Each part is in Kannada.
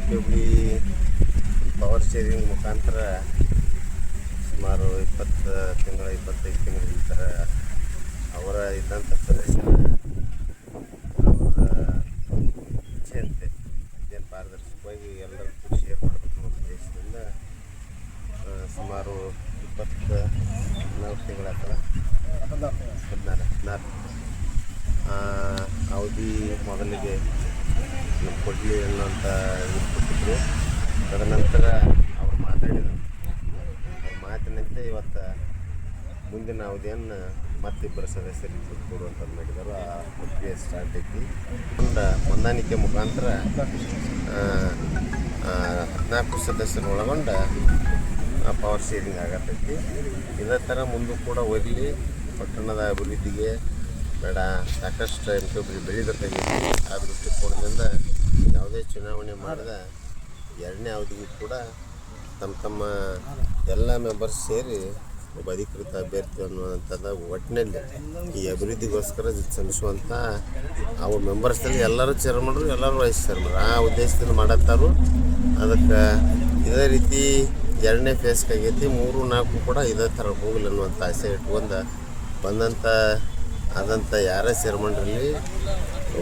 ಹುಬ್ಳಿ ಪವರ್ ಶೇರಿಂಗ್ ಮುಖಾಂತರ ಸುಮಾರು 25 ತಿಂಗಳ ಈ ಥರ ಅವರ ಇದ್ದಂಥ ಸದಸ್ಯರ ಅವರ ಇಚ್ಛೆಯಂತೆ ಇದೇನು ಪಾರದರ್ಶಕವಾಗಿ ಎಲ್ಲರೂ ಕೂಡ ಶೇರ್ ಮಾಡಬೇಕು ಅನ್ನೋ ಉದ್ದೇಶದಿಂದ ಸುಮಾರು 24 ತಿಂಗಳಾಗ್ತದೆ 16 ಅವಧಿ ಮೊದಲಿಗೆ ನಮ್ಮ ಕೊಡಲಿ ಅನ್ನೋಂಥ ಇದು ಕೊಟ್ಟಿದ್ರು. ತದನಂತರ ಅವ್ರು ಮಾತಾಡಿದರು. ಅವ್ರ ಮಾತಿನಂತೆ ಇವತ್ತು ಮುಂದಿನ ಅವಧಿಯನ್ನು ಮತ್ತಿಬ್ಬರು ಸದಸ್ಯರಿಗೆ ಕೊಡುವಂಥದ್ದು ಮಾಡಿದರು. ಆ ಪ್ರಕ್ರಿಯೆ ಸ್ಟಾರ್ಟ್ ಐತಿ. ಹೊಂದಾಣಿಕೆ ಮುಖಾಂತರ 14 ಸದಸ್ಯರು ಒಳಗೊಂಡ ಪವರ್ ಶೇರಿಂಗ್ ಆಗತ್ತೈತಿ. ಇದೇ ಥರ ಮುಂದೂ ಕೂಡ ಒರಲಿ ಪಟ್ಟಣದ ಅಭಿವೃದ್ಧಿಗೆ ಬೇಡ ಸಾಕಷ್ಟು ಹುಬ್ಳಿ ಬೆಳೀಬೇಕಾಗೈತಿ. ಆ ದೃಷ್ಟಿಕೋನದಿಂದ ಯಾವುದೇ ಚುನಾವಣೆ ಮಾಡಿದ 2ನೇ ಅವಧಿಗೂ ಕೂಡ ತಮ್ಮ ಎಲ್ಲ ಮೆಂಬರ್ಸ್ ಸೇರಿ ಒಬ್ಬ ಅಧಿಕೃತ ಅಭ್ಯರ್ಥಿ ಅನ್ನುವಂಥದ್ದು ಒಟ್ಟಿನಲ್ಲಿ ಈ ಅಭಿವೃದ್ಧಿಗೋಸ್ಕರ ಶ್ರಮಿಸುವಂಥ ಅವು ಮೆಂಬರ್ಸ್ದಲ್ಲಿ ಎಲ್ಲರೂ ಚೇರ್ಮನ್ರು ಎಲ್ಲರೂ ವೈಸ್ ಚೇರ್ಮನ್ ಆ ಉದ್ದೇಶದಿಂದ ಮಾಡತ್ತಾರು. ಅದಕ್ಕೆ ಇದೇ ರೀತಿ 2ನೇ ಫೇಸ್ಗಾಗೈತಿ. 3, 4 ಕೂಡ ಇದೇ ಥರ ಹೋಗಲಿ ಅನ್ನುವಂಥ ಆಸೆ ಇಟ್ಕೊಂಡು ಆದಂಥ ಯಾರೇ ಚೇರ್ಮನ್ರಿರಲಿ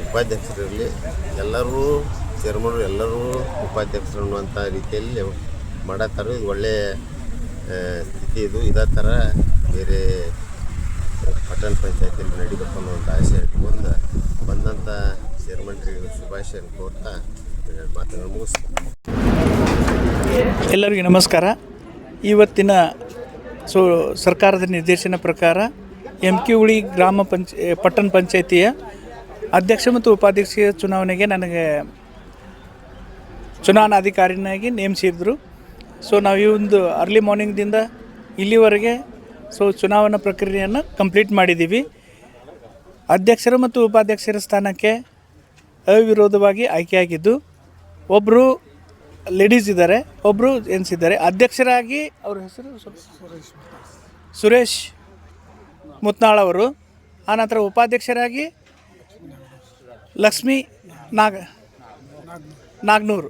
ಉಪಾಧ್ಯಕ್ಷರಿರಲಿ ಎಲ್ಲರೂ ಚೇರ್ಮನ್ರು ಎಲ್ಲರೂ ಉಪಾಧ್ಯಕ್ಷರು ಅನ್ನುವಂಥ ರೀತಿಯಲ್ಲಿ ಮಾಡತ್ತಾರು. ಇದು ಒಳ್ಳೆಯ ಸ್ಥಿತಿ. ಇದೇ ಥರ ಬೇರೆ ಪಟ್ಟಣ ಪಂಚಾಯತಿಯಲ್ಲಿ ನಡಿಬೇಕು ಅನ್ನೋಂಥ ಆಸೆ ಇಟ್ಕೊಂಡು ಬಂದಂಥ ಚೇರ್ಮನ್ರಿಗೆ ಶುಭಾಶಯ ಕೋರ್ತಾ ಮಾತುಗಳು ಮುಗಿಸ್ತೀನಿ. ಎಲ್ಲರಿಗೂ ನಮಸ್ಕಾರ. ಇವತ್ತಿನ ಸರ್ಕಾರದ ನಿರ್ದೇಶನ ಪ್ರಕಾರ ಹುಬ್ಳಿ ಪಟ್ಟಣ ಪಂಚಾಯತಿಯ ಅಧ್ಯಕ್ಷ ಮತ್ತು ಉಪಾಧ್ಯಕ್ಷ ಚುನಾವಣೆಗೆ ನನಗೆ ಚುನಾವಣಾಧಿಕಾರಿನಾಗಿ ನೇಮಿಸಿದ್ರು. ನಾವು ಈ ಒಂದು ಅರ್ಲಿ ಮಾರ್ನಿಂಗ್ದಿಂದ ಇಲ್ಲಿವರೆಗೆ ಚುನಾವಣಾ ಪ್ರಕ್ರಿಯೆಯನ್ನು ಕಂಪ್ಲೀಟ್ ಮಾಡಿದ್ದೀವಿ. ಅಧ್ಯಕ್ಷರು ಮತ್ತು ಉಪಾಧ್ಯಕ್ಷರ ಸ್ಥಾನಕ್ಕೆ ಅವಿರೋಧವಾಗಿ ಆಯ್ಕೆಯಾಗಿದ್ದು ಒಬ್ಬರು ಲೇಡೀಸ್ ಇದ್ದಾರೆ, ಒಬ್ಬರು ಜೆಂಟ್ಸ್ ಇದ್ದಾರೆ. ಅಧ್ಯಕ್ಷರಾಗಿ ಅವ್ರ ಹೆಸರು ಸುರೇಶ್ ಮುತ್ನಾಳ್ ಅವರು, ಆನಂತರ ಉಪಾಧ್ಯಕ್ಷರಾಗಿ ಲಕ್ಷ್ಮೀ ನಾಗ್ನೂರು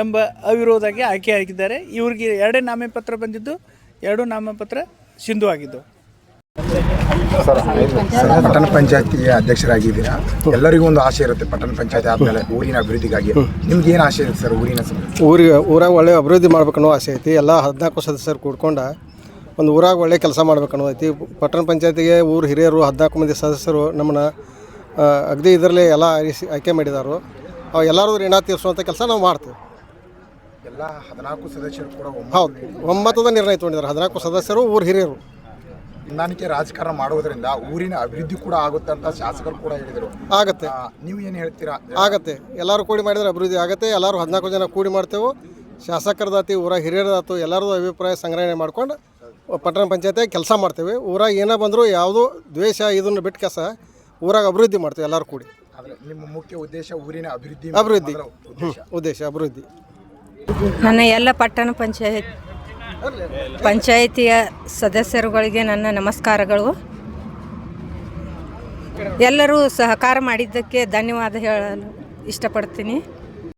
ಎಂಬ ಅವಿರೋಧವಾಗಿ ಆಯ್ಕೆಯಾಗಿದ್ದಾರೆ. ಇವ್ರಿಗೆ 2 ನಾಮಪತ್ರ ಬಂದಿದ್ದು, 2 ನಾಮಪತ್ರ ಸಿಂಧು ಆಗಿದ್ದು. ಪಟ್ಟಣ ಪಂಚಾಯತಿಯ ಅಧ್ಯಕ್ಷರಾಗಿದ್ದೀರಾ. ಎಲ್ಲರಿಗೂ ಒಂದು ಆಸೆ ಇರುತ್ತೆ ಪಟ್ಟಣ ಪಂಚಾಯತಿ ಆದಮೇಲೆ ಊರಿನ ಅಭಿವೃದ್ಧಿಗಾಗಿ. ನಿಮ್ಗೆ ಏನು ಆಸೆ ಇರುತ್ತೆ ಸರ್? ಊರಾಗ ಒಳ್ಳೆ ಅಭಿವೃದ್ಧಿ ಮಾಡ್ಬೇಕನ್ನೋ ಆಸೆ ಐತಿ. ಎಲ್ಲ 14 ಸದಸ್ಯರು ಕೂಡ್ಕೊಂಡು ಒಂದು ಊರಾಗ ಒಳ್ಳೆ ಕೆಲಸ ಮಾಡ್ಬೇಕನ್ನೋ ಐತಿ. ಪಟ್ಟಣ ಪಂಚಾಯತಿಗೆ ಊರು ಹಿರಿಯರು 14 ಮಂದಿ ಸದಸ್ಯರು ನಮ್ಮನ್ನು ಅಗದಿ ಇದರಲ್ಲಿ ಎಲ್ಲ ಆಯ್ಕೆ ಮಾಡಿದಾರು. ಅವು ಎಲ್ಲರೂ ಋಣ ತೀರಿಸುವಂಥ ಕೆಲಸ ನಾವು ಮಾಡ್ತೀವಿ. ಎಲ್ಲ 14 ಸದಸ್ಯರು ಕೂಡ ಹೌದು, ಒಮ್ಮತದ ನಿರ್ಣಯ ತೊಗೊಂಡಿದ್ದಾರೆ. 14 ಸದಸ್ಯರು ಊರು ಹಿರಿಯರು. ಹೊಂದಾಣಿಕೆ ರಾಜಕಾರಣ ಮಾಡುವುದರಿಂದ ಊರಿನ ಅಭಿವೃದ್ಧಿ ಕೂಡ ಆಗುತ್ತೆ ಅಂತ ಶಾಸಕರು ಕೂಡ ಹೇಳಿದರು. ಆಗುತ್ತೆ. ನೀವು ಏನು ಹೇಳ್ತೀರಾ? ಆಗುತ್ತೆ. ಎಲ್ಲರೂ ಕೂಡಿ ಮಾಡಿದರೆ ಅಭಿವೃದ್ಧಿ ಆಗುತ್ತೆ. ಎಲ್ಲರೂ 14 ಜನ ಕೂಡಿ ಮಾಡ್ತೇವೆ. ಶಾಸಕರದಾತಿ ಊರಾಗ ಹಿರಿಯರದಾತು ಎಲ್ಲರದು ಅಭಿಪ್ರಾಯ ಸಂಗ್ರಹಣೆ ಮಾಡ್ಕೊಂಡು ಪಟ್ಟಣ ಪಂಚಾಯತಿಯಾಗಿ ಕೆಲಸ ಮಾಡ್ತೇವೆ. ಊರಾಗ ಏನೇ ಬಂದರೂ ಯಾವುದೂ ದ್ವೇಷ ಇದನ್ನು ಬಿಟ್ಟು ಕೆಲಸ ಊರಾಗ ಅಭಿವೃದ್ಧಿ ಮಾಡ್ತೇವೆ ಎಲ್ಲರೂ ಕೂಡಿ. ಆದರೆ ನಿಮ್ಮ ಮುಖ್ಯ ಉದ್ದೇಶ ಊರಿನ ಅಭಿವೃದ್ಧಿ. ಉದ್ದೇಶ ಅಭಿವೃದ್ಧಿ. ನನ್ನ ಎಲ್ಲ ಪಟ್ಟಣ ಪಂಚಾಯಿತಿಯ ಸದಸ್ಯರುಗಳಿಗೆ ನನ್ನ ನಮಸ್ಕಾರಗಳು. ಎಲ್ಲರೂ ಸಹಕಾರ ಮಾಡಿದ್ದಕ್ಕೆ ಧನ್ಯವಾದ ಹೇಳಲು ಇಷ್ಟಪಡ್ತೀನಿ.